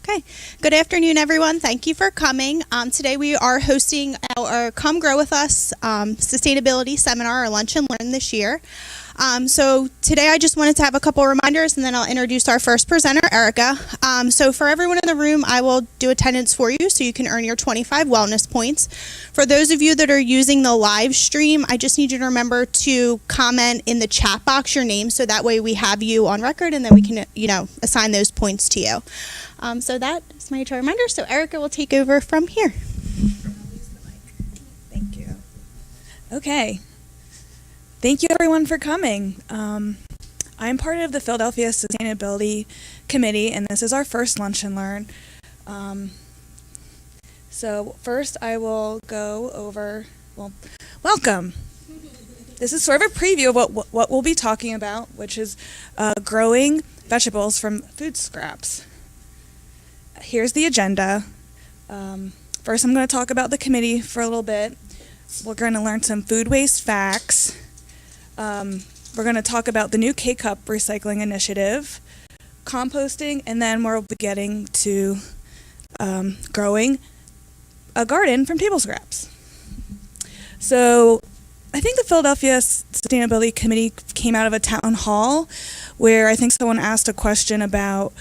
Okay. Good afternoon, everyone. Thank you for coming. Today we are hosting our Come Grow With Us Sustainability Seminar, or Lunch and Learn this year. So today I just wanted to have a couple reminders, and then I'll introduce our first presenter, Erica. So for everyone in the room, I will do attendance for you so you can earn your 25 wellness points. For those of you that are using the live stream, I just need you to remember to comment in the chat box your name so that way we have you on record and then we can, assign those points to you. So that is my reminder. So Erica will take over from here. Thank you. Okay. Thank you, everyone, for coming. I'm part of the Philadelphia Sustainability Committee, and this is our first Lunch and Learn. So first, I will go over, welcome. This is sort of a preview of what we'll be talking about, which is growing vegetables from food scraps. Here's the agenda. First, I'm going to talk about the committee for a little bit. We're going to learn some food waste facts. We're going to talk about the new K-Cup recycling initiative, composting, and then we'll be getting to growing a garden from table scraps. So I think the Philadelphia Sustainability Committee came out of a town hall where I think someone asked a question about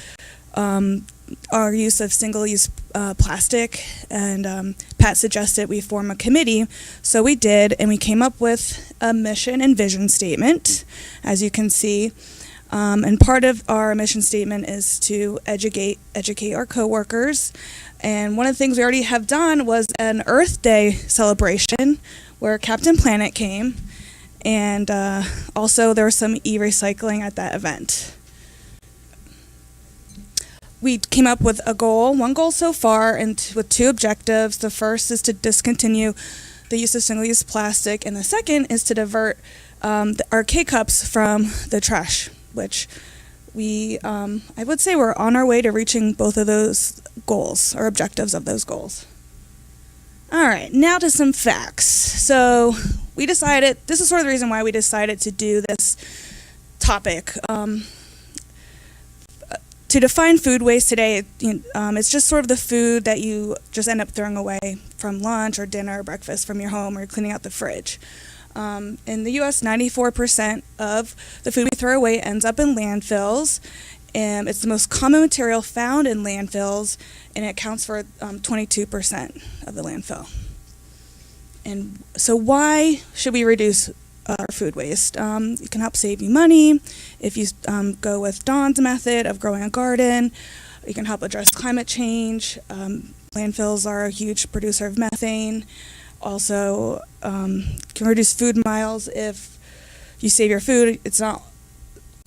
our use of single-use plastic, and Pat suggested we form a committee, so we did, and we came up with a mission and vision statement, as you can see, and part of our mission statement is to educate our coworkers, and one of the things we already have done was an Earth Day celebration where Captain Planet came, and also there was some e-recycling at that event. We came up with one goal so far, and with two objectives. The first is to discontinue the use of single-use plastic, and the second is to divert our K-Cups from the trash, which I would say we're on our way to reaching both of those goals, or objectives of those goals. All right, now to some facts. So we decided, this is sort of the reason why we decided to do this topic. To define food waste today, it's just sort of the food that you just end up throwing away from lunch or dinner or breakfast from your home, or you're cleaning out the fridge. In the U.S., 94% of the food we throw away ends up in landfills. And it's the most common material found in landfills, and it accounts for 22% of the landfill. And so why should we reduce our food waste? It can help save you money if you go with Dawn's method of growing a garden. You can help address climate change. Landfills are a huge producer of methane. Also, can reduce food miles if you save your food. It's not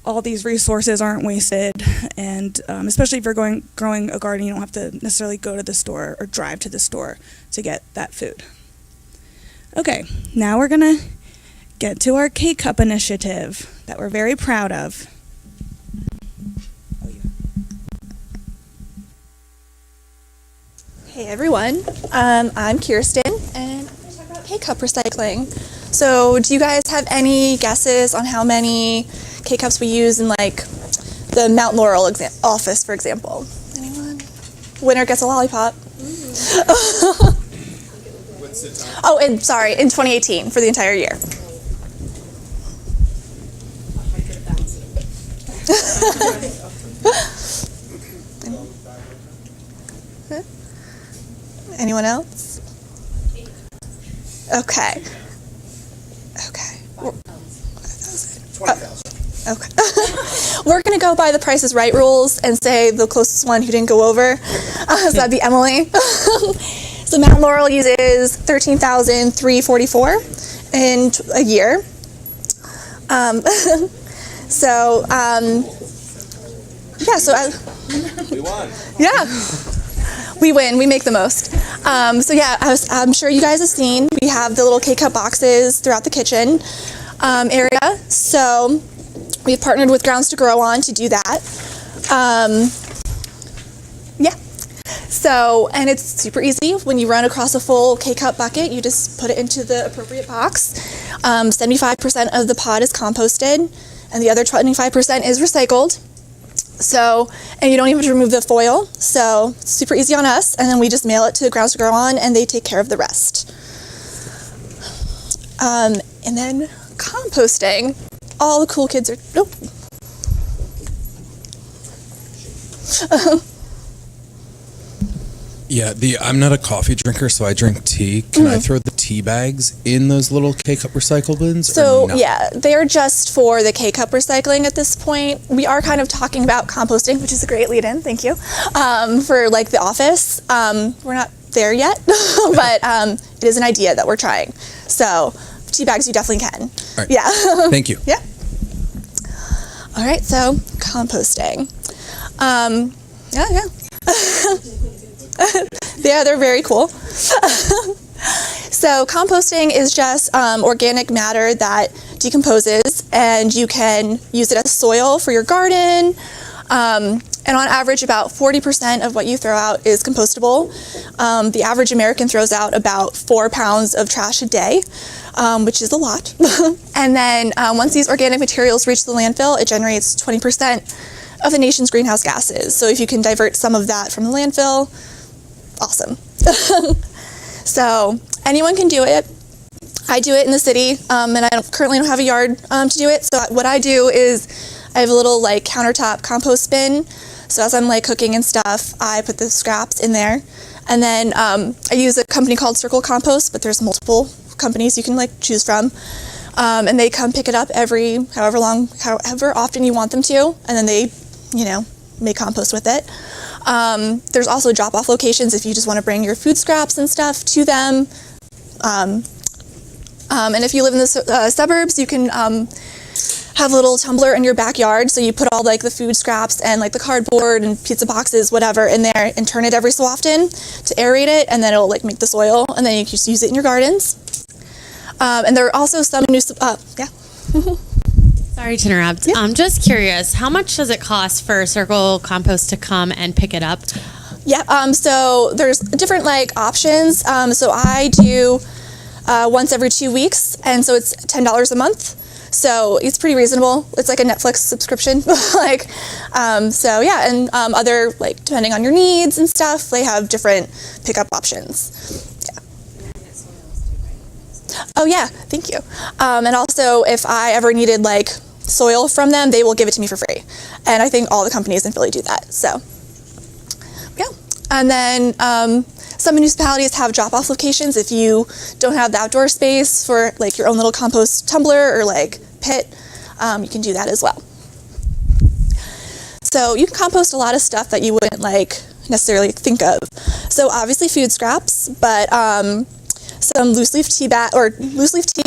all these resources aren't wasted, and especially if you're growing a garden, you don't have to necessarily go to the store or drive to the store to get that food. Okay, now we're gonna get to our K-Cup initiative that we're very proud of. Hey everyone, I'm Kirsten, and I'm going to talk about K-Cup recycling. So do you guys have any guesses on how many K-Cups we use in the Mount Laurel office, for example? Anyone? Winner gets a lollipop. What's the time? Oh, in 2018, for the entire year. 100,000. Anyone else? Okay. 20,000. Okay. We're going to go by the Price is Right rules and say the closest one who didn't go over. So that'd be Emily. So Mount Laurel uses 13,344 in a year. We won. Yeah. We win. We make the most. I'm sure you guys have seen, we have the little K-Cup boxes throughout the kitchen area. So we've partnered with Grounds to Grow On to do that. So, and it's super easy. When you run across a full K-Cup bucket, you just put it into the appropriate box. 75% of the pod is composted, and the other 25% is recycled. So, and you don't even have to remove the foil, so it's super easy on us, and then we just mail it to Grounds to Grow on, and they take care of the rest. And then composting. All the cool kids are, nope. Yeah, I'm not a coffee drinker, so I drink tea. Can I throw the tea bags in those little K-cup recycle bins? So or no? yeah, they're just for the K-cup recycling at this point. We are kind of talking about composting, which is a great lead-in, thank you, for like the office. We're not there yet, but it is an idea that we're trying. So tea bags, you definitely can. All right. Yeah. Thank you. Yeah. All right, so composting. Yeah. Yeah, they're very cool. So composting is just organic matter that decomposes, and you can use it as soil for your garden. And on average, about 40% of what you throw out is compostable. The average American throws out about 4 pounds of trash a day, which is a lot. And then once these organic materials reach the landfill, it generates 20% of the nation's greenhouse gases. So if you can divert some of that from the landfill, awesome. So anyone can do it. I do it in the city, and I currently don't have a yard to do it. So what I do is I have a little like countertop compost bin. So as I'm like cooking and stuff, I put the scraps in there. And then I use a company called Circle Compost, but there's multiple companies you can like choose from. And they come pick it up however often you want them to. And then they, make compost with it. There's also drop-off locations if you just want to bring your food scraps and stuff to them. And if you live in the suburbs, you can have a little tumbler in your backyard. So you put all like the food scraps and like the cardboard and pizza boxes, whatever, in there, and turn it every so often to aerate it, and then it'll like make the soil, and then you can just use it in your gardens. And there are also some new, Sorry to interrupt. Yeah. I'm just curious, how much does it cost for Circle Compost to come and pick it up? Yeah, so there's different like options. So I do once every 2 weeks, and so it's $10 a month. So it's pretty reasonable. It's like a Netflix subscription. So yeah, and other like depending on your needs and stuff, they have different pickup options. Oh yeah, thank you. And also if I ever needed like soil from them, they will give it to me for free. And I think all the companies in Philly do that, so yeah. And then some municipalities have drop-off locations if you don't have the outdoor space for like your own little compost tumbler or like pit, you can do that as well. So you can compost a lot of stuff that you wouldn't like necessarily think of. So obviously food scraps, but some loose leaf tea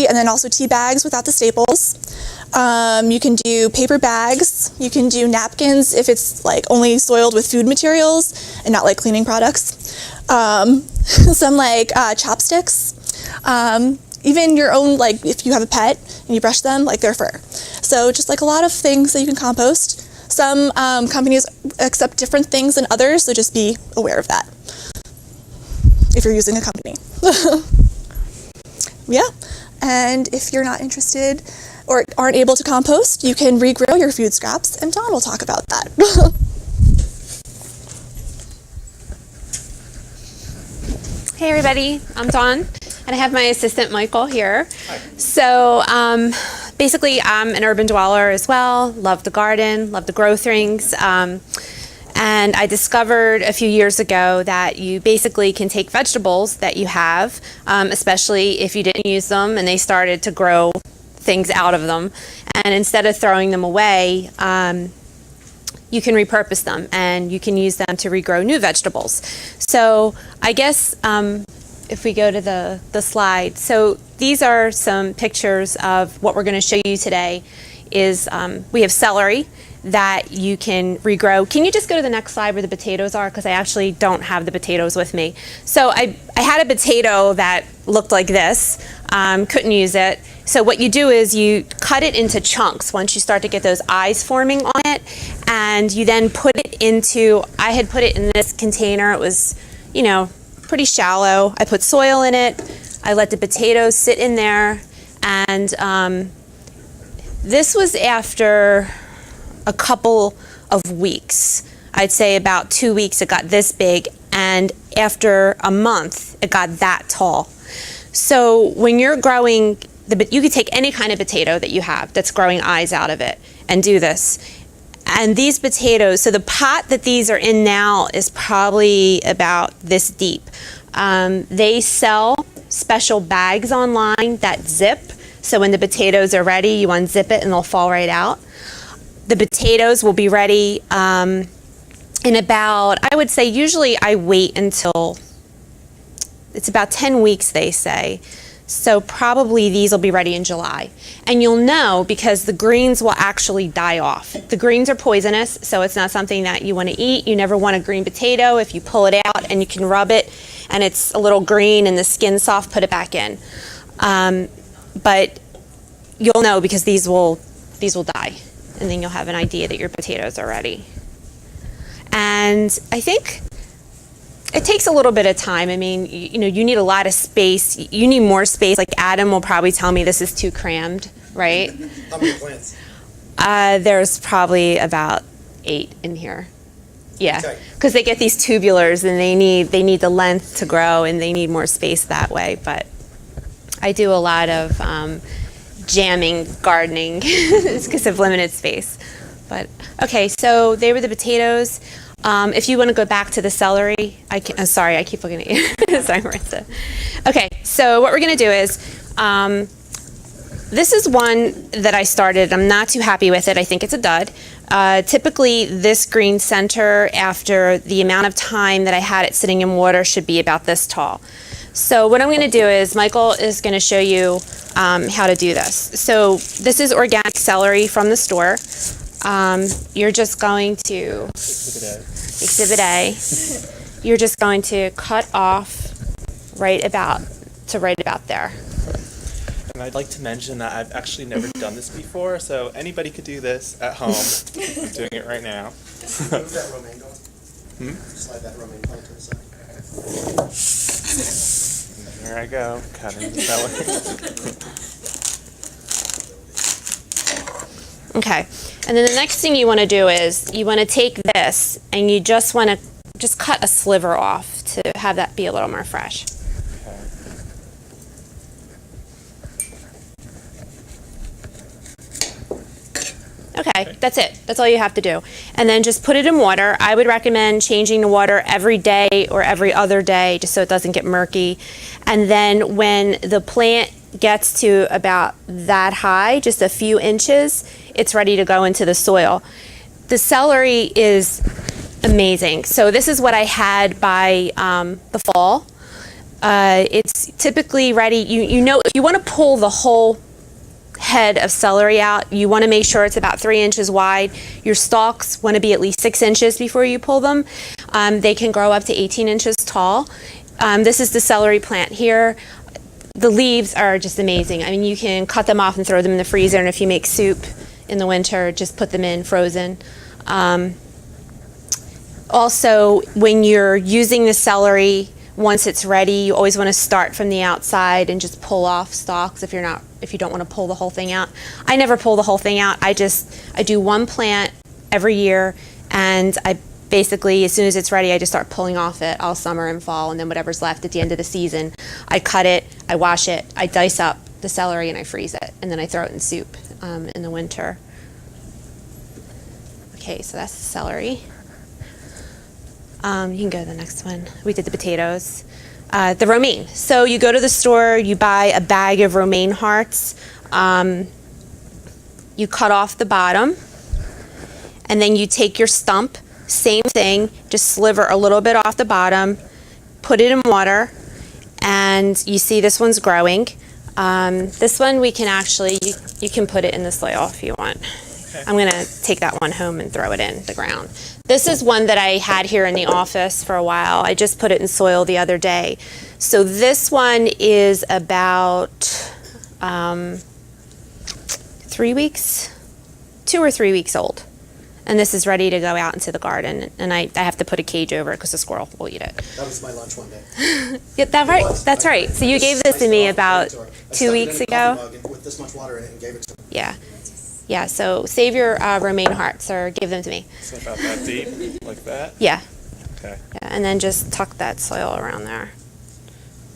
and then also tea bags without the staples. You can do paper bags. You can do napkins if it's like only soiled with food materials and not like cleaning products. Some like chopsticks. Even your own, like if you have a pet and you brush them, like their fur. So just like a lot of things that you can compost. Some companies accept different things than others, so just be aware of that if you're using a company. Yeah, and if you're not interested or aren't able to compost, you can regrow your food scraps, and Dawn will talk about that. Hey everybody, I'm Dawn, and I have my assistant Michael here. So basically I'm an urban dweller as well, love the garden, love to grow things. And I discovered a few years ago that you basically can take vegetables that you have, especially if you didn't use them and they started to grow things out of them, and instead of throwing them away, you can repurpose them and you can use them to regrow new vegetables. So I guess if we go to the slide, so these are some pictures of what we're going to show you today. Is we have celery that you can regrow. Can you just go to the next slide where the potatoes are? Because I actually don't have the potatoes with me. So I had a potato that looked like this, couldn't use it. So what you do is you cut it into chunks once you start to get those eyes forming on it, and you then put it into, I had put it in this container. It was, pretty shallow. I put soil in it. I let the potatoes sit in there, and this was after a couple of weeks. I'd say about 2 weeks it got this big, and after a month it got that tall. So when you're growing, you could take any kind of potato that you have that's growing eyes out of it and do this. And these potatoes, so the pot that these are in now is probably about this deep. They sell special bags online that zip. So when the potatoes are ready, you unzip it and they'll fall right out. The potatoes will be ready in about, I would say, usually I wait until, it's about 10 weeks, they say. So probably these will be ready in July. And you'll know because the greens will actually die off. The greens are poisonous, so it's not something that you want to eat. You never want a green potato. If you pull it out and you can rub it and it's a little green and the skin's soft, put it back in. But you'll know because these will die. And then you'll have an idea that your potatoes are ready. And I think it takes a little bit of time. I mean, you need a lot of space. You need more space. Like Adam will probably tell me this is too crammed, right? How many plants? There's probably about 8 in here. Yeah, Okay. because they get these tubulars and they need the length to grow and they need more space that way. But I do a lot of jamming gardening because of limited space. But okay, so they were the potatoes. If you want to go back to the celery, I'm sorry, I keep looking at you. Sorry, Marissa. Okay, so what we're going to do is, this is one that I started. I'm not too happy with it. I think it's a dud. Typically, this green center, after the amount of time that I had it sitting in water, should be about this tall. So what I'm going to do is, Michael is going to show you how to do this. So this is organic celery from the store. You're just going to, Exhibit A, you're just going to cut off right about there. And I'd like to mention that I've actually never done this before, so anybody could do this at home. I'm doing it right now. Move that romaine going. Slide that romaine plant to the side. And here I go, cutting the celery. Okay, and then the next thing you want to do is you want to take this and you just want to just cut a sliver off to have that be a little more fresh. Okay, that's it. That's all you have to do. And then just put it in water. I would recommend changing the water every day or every other day just so it doesn't get murky. And then when the plant gets to about that high, just a few inches, it's ready to go into the soil. The celery is amazing. So this is what I had by the fall. It's typically ready. You know, if you want to pull the whole head of celery out, you want to make sure it's about 3 inches wide. Your stalks want to be at least 6 inches before you pull them. They can grow up to 18 inches tall. This is the celery plant here. The leaves are just amazing. I mean, you can cut them off and throw them in the freezer, and if you make soup in the winter, just put them in frozen. Also, when you're using the celery, once it's ready, you always want to start from the outside and just pull off stalks if you don't want to pull the whole thing out. I never pull the whole thing out. I do one plant every year, and I basically, as soon as it's ready, I just start pulling off it all summer and fall, and then whatever's left at the end of the season, I cut it, I wash it, I dice up the celery, and I freeze it, and then I throw it in soup in the winter. Okay, so that's the celery. You can go to the next one. We did the potatoes. The romaine. So you go to the store, you buy a bag of romaine hearts. You cut off the bottom, and then you take your stump, same thing, just sliver a little bit off the bottom, put it in water, and you see this one's growing. This one we can actually, you can put it in the soil if you want. Okay. I'm gonna take that one home and throw it in the ground. This is one that I had here in the office for a while. I just put it in soil the other day. So this one is about 3 weeks, 2 or 3 weeks old. And this is ready to go out into the garden. And I have to put a cage over it because the squirrel will eat it. That was my lunch one day. Yeah, that's right. So you gave this to me about 2 weeks ago. With this much water in it and gave it to me. Yeah. Yeah, so save your romaine hearts or give them to me. So about that deep, like that? Yeah. Okay. Yeah, and then just tuck that soil around there.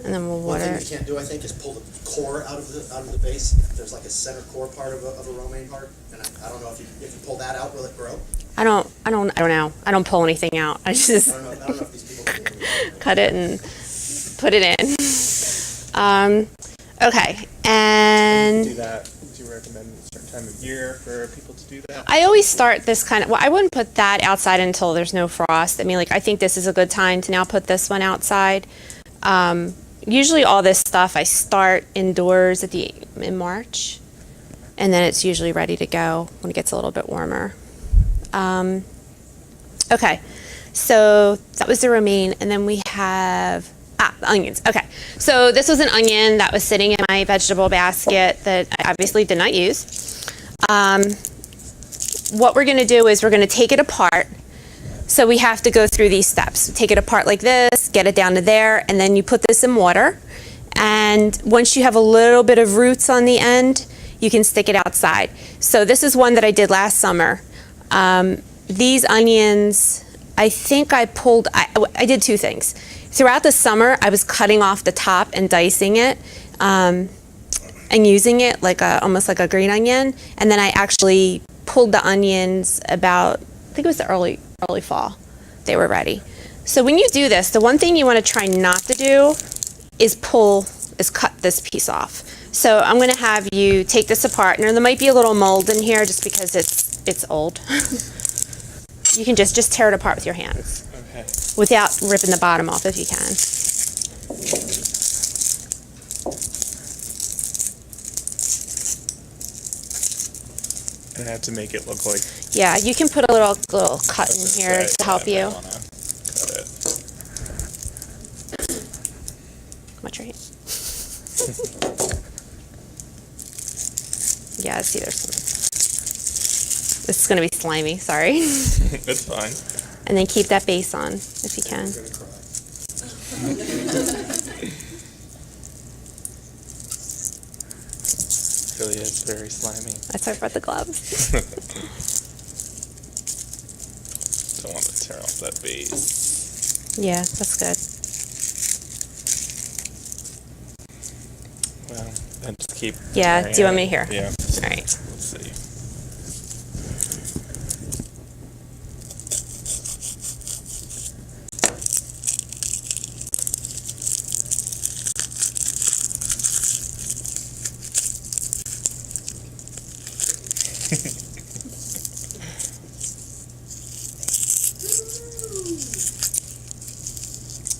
And then we'll One water thing you it. can't do, I think, is pull the core out of the base. There's like a center core part of a romaine heart, and I don't know if you pull that out, will it grow? I don't know. I don't pull anything out. I just I don't know if these people can do it. cut it and put it in. Okay, and Do that. Do you recommend a certain time of year for people to do that? I always start this well, I wouldn't put that outside until there's no frost. I mean, like, I think this is a good time to now put this one outside. Usually all this stuff I start indoors in March, and then it's usually ready to go when it gets a little bit warmer. Okay, so that was the romaine, and then we have the onions. Okay, so this was an onion that was sitting in my vegetable basket that I obviously did not use. What we're going to do is we're going to take it apart. So we have to go through these steps. Take it apart like this, get it down to there, and then you put this in water. And once you have a little bit of roots on the end, you can stick it outside. So this is one that I did last summer. These onions, I think I did two things. Throughout the summer, I was cutting off the top and dicing it and using it like almost like a green onion. And then I actually pulled the onions about, I think it was the early fall, they were ready. So when you do this, the one thing you want to try not to do is cut this piece off. So I'm going to have you take this apart, and there might be a little mold in here just because it's old. You can just tear it apart with your hands. Okay. Without ripping the bottom off if you can. And I have to make it look like. Yeah, you can put a little cut in That's here right, to help I you. wanna cut it. Much right. Yeah, I see there's some. This is going to be slimy, sorry. It's fine. And then keep that base on if you can. It really is very slimy. That's why I brought the gloves. Don't want to tear off that base. Yeah, that's good. Well, then just keep. Yeah, tearing do you want it. me to hear? Yeah. All right. Let's see.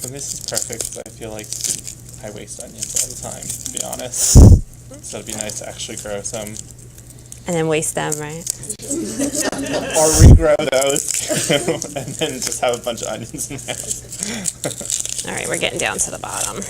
And this is perfect because I feel like I waste onions all the time, to be honest. So it'd be nice to actually grow some. And then waste them, right? Or regrow those, and then just have a bunch of onions in my house. All right, we're getting down to the bottom.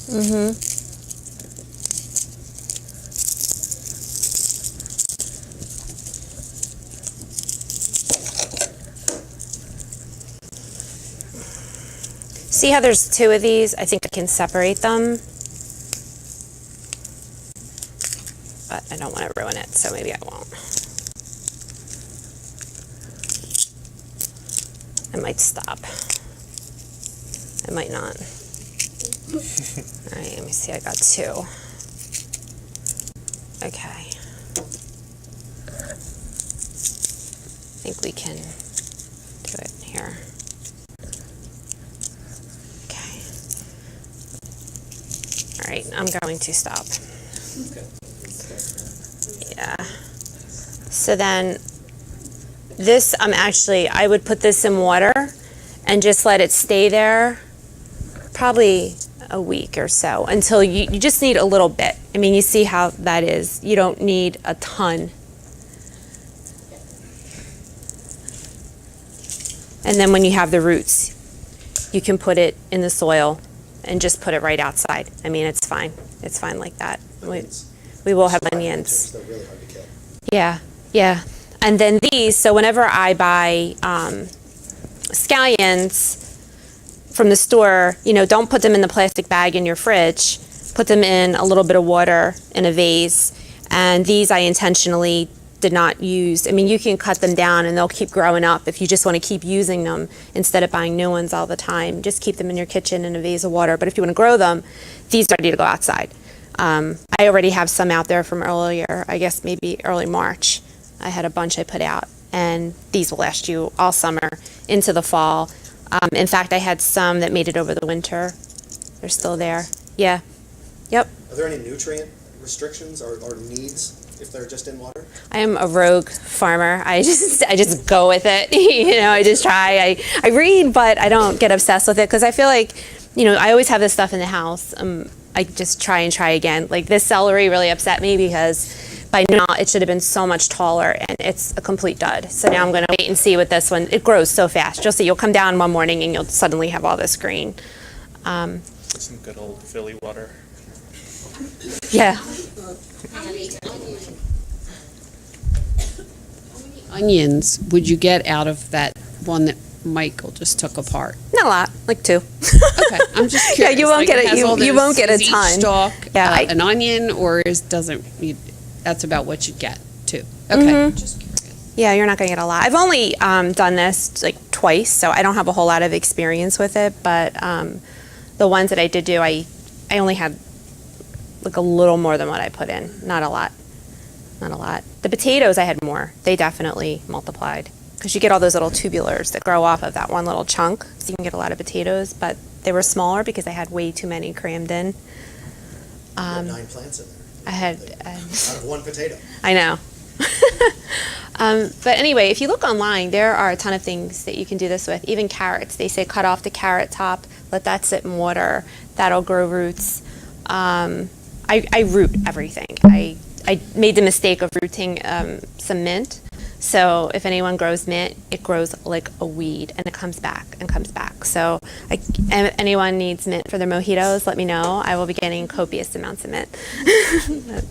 Mm-hmm. See how there's two of these? I think I can separate them. But I don't want to ruin it, so maybe I won't. I might stop. I might not. All right, let me see, I got two. Okay. I think we can do it here. Okay. All right, I'm going to stop. Yeah. So then this, I would put this in water and just let it stay there probably a week or so until you just need a little bit. I mean, you see how that is. You don't need a ton. And then when you have the roots, you can put it in the soil and just put it right outside. I mean, it's fine. It's fine like that. We will have onions. They're really hard to kill. Yeah, yeah. And then these, so whenever I buy scallions from the store, don't put them in the plastic bag in your fridge. Put them in a little bit of water in a vase. And these I intentionally did not use. I mean, you can cut them down and they'll keep growing up if you just want to keep using them instead of buying new ones all the time. Just keep them in your kitchen in a vase of water. But if you want to grow them, these are ready to go outside. I already have some out there from earlier, I guess maybe early March. I had a bunch I put out, and these will last you all summer into the fall. In fact, I had some that made it over the winter. They're still there. Yeah. Yep. Are there any nutrient restrictions or needs if they're just in water? I am a rogue farmer. I just go with it. I just try. I read, but I don't get obsessed with it because I feel like, I always have this stuff in the house. I just try and try again. Like this celery really upset me because by now it should have been so much taller and it's a complete dud. So now I'm going to wait and see with this one. It grows so fast. You'll see. You'll come down one morning and you'll suddenly have all this green. Some good old Philly water. Yeah. Onions would you get out of that one that Michael just took apart? Not a lot, like 2. Okay, I'm just Yeah, curious. you won't get it. has all You those- won't get a is each ton. stalk Yeah, an onion, or that's about what you get too. Okay, just curious. Yeah, you're not going to get a lot. I've only done this like twice, so I don't have a whole lot of experience with it. But the ones that I did do, I only had like a little more than what I put in. Not a lot. Not a lot. The potatoes, I had more. They definitely multiplied because you get all those little tubulars that grow off of that one little chunk. So you can get a lot of potatoes, but they were smaller because I had way too many crammed in. You have 9 plants in there. I had. Out of 1 potato. I know. But anyway, if you look online, there are a ton of things that you can do this with. Even carrots. They say cut off the carrot top, let that sit in water. That'll grow roots. I root everything. I made the mistake of rooting some mint. So if anyone grows mint, it grows like a weed and it comes back and comes back. So if anyone needs mint for their mojitos, let me know. I will be getting copious amounts of mint. But,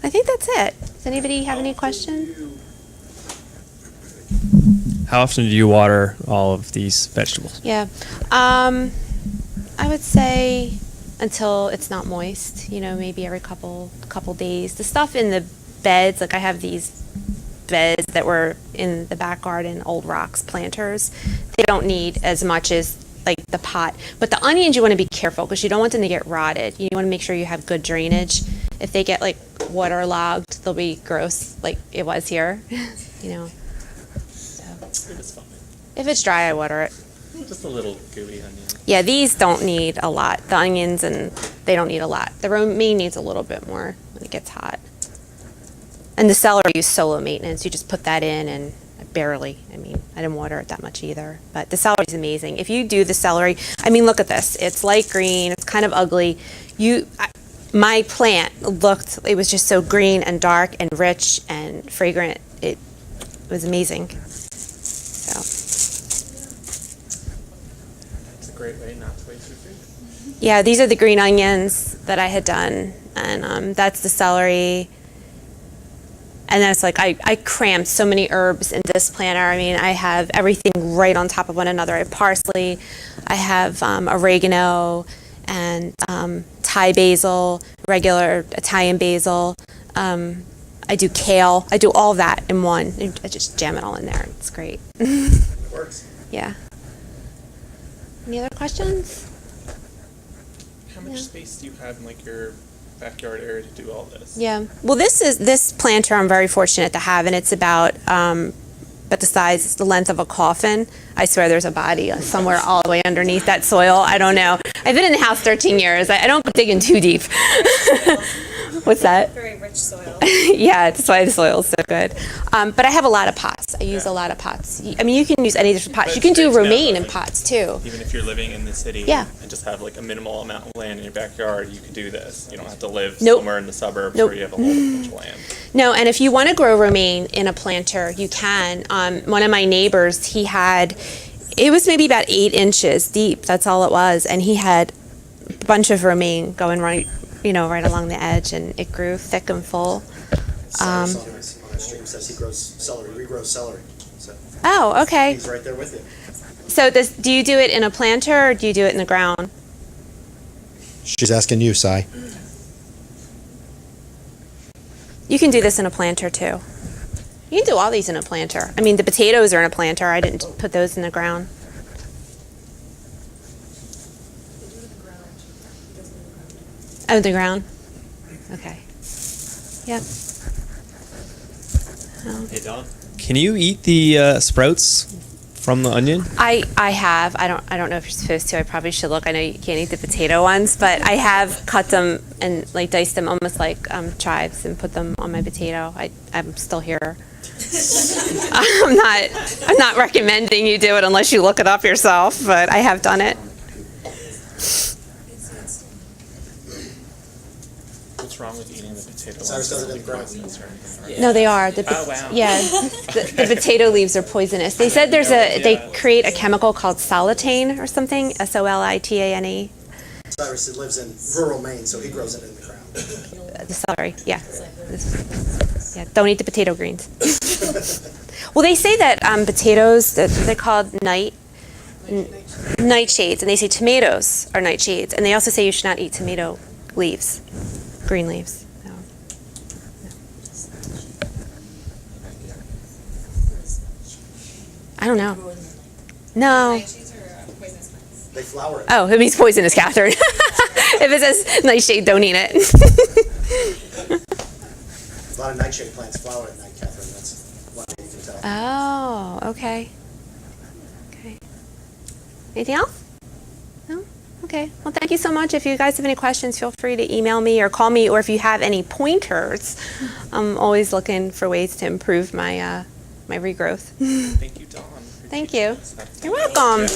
I think that's it. Does anybody have any questions? How often do you water all of these vegetables? Yeah. I would say until it's not moist, maybe every couple days. The stuff in the beds, like I have these beds that were in the back garden, old rocks planters. They don't need as much as like the pot. But the onions, you want to be careful because you don't want them to get rotted. You want to make sure you have good drainage. If they get like waterlogged, they'll be gross like it was here, So. If it's dry, I water it. Just a little gooey onion. Yeah, these don't need a lot. The onions, and they don't need a lot. The romaine needs a little bit more when it gets hot. And the celery is so low maintenance. You just put that in and barely. I didn't water it that much either. But the celery is amazing. If you do the celery, look at this. It's light green. It's kind of ugly. My plant it was just so green and dark and rich and fragrant. It was amazing. So. It's a great way not to waste your food. Yeah, these are the green onions that I had done, and that's the celery. And then it's like I crammed so many herbs in this planter. I have everything right on top of one another. I have parsley, I have oregano, and Thai basil, regular Italian basil. I do kale. I do all that in one. I just jam it all in there. It's great. It works. Yeah. Any other questions? How much space do you have in your backyard area to do all this? Yeah. Well, this planter I'm very fortunate to have, and it's about the size, it's the length of a coffin. I swear there's a body somewhere all the way underneath that soil. I don't know. I've been in the house 13 years. I don't go digging too deep. What's that? Very rich soil. Yeah, that's why the soil is so good. But I have a lot of pots. I use a lot of pots. You can use any different pots. You can do romaine in pots too. Even if you're living in the city Yeah. and just have a minimal amount of land in your backyard, you can do this. You don't have to live Nope. somewhere in the suburbs Nope. where you have a whole bunch of land. No, and if you want to grow romaine in a planter, you can. One of my neighbors, it was maybe about 8 inches deep. That's all it was, and he had a bunch of romaine going right right along the edge, and it grew thick and full. Cyrus on our stream says he grows celery, regrows celery. So Oh, okay. he's right there with you. So do you do it in a planter or do you do it in the ground? She's asking you, Cy. You can do this in a planter too. You can do all these in a planter. I mean, the potatoes are in a planter. I didn't put those in the ground. Oh, the ground? Okay. Yep. Hey, Don. Can you eat the sprouts from the onion? I have. I don't know if you're supposed to. I probably should look. I know you can't eat the potato ones, but I have cut them and like diced them almost like chives and put them on my potato. I'm still here. I'm not recommending you do it unless you look it up yourself, but I have done it. What's wrong with eating the potato? Cyrus does it in the ground. No, they are. Oh, wow. Yeah, the potato leaves are poisonous. They said they create a chemical called solitane or something, solitane. Cyrus lives in rural Maine, so he grows it in the ground. The celery, yeah. Yeah, don't eat the potato greens. Well, they say that potatoes, they're called nightshades, and they say tomatoes are nightshades, and they also say you should not eat tomato leaves, green leaves. No. I don't know. No. They flower it. Oh, it means poisonous, Catherine. If it says nightshade, don't eat it. A lot of nightshade plants flower at night, Catherine. That's one thing you can tell. Oh, okay. Okay. Anything else? No? Okay. Well, thank you so much. If you guys have any questions, feel free to email me or call me, or if you have any pointers, I'm always looking for ways to improve my my regrowth. Thank you, Dawn. Thank you. Appreciate this. You're welcome.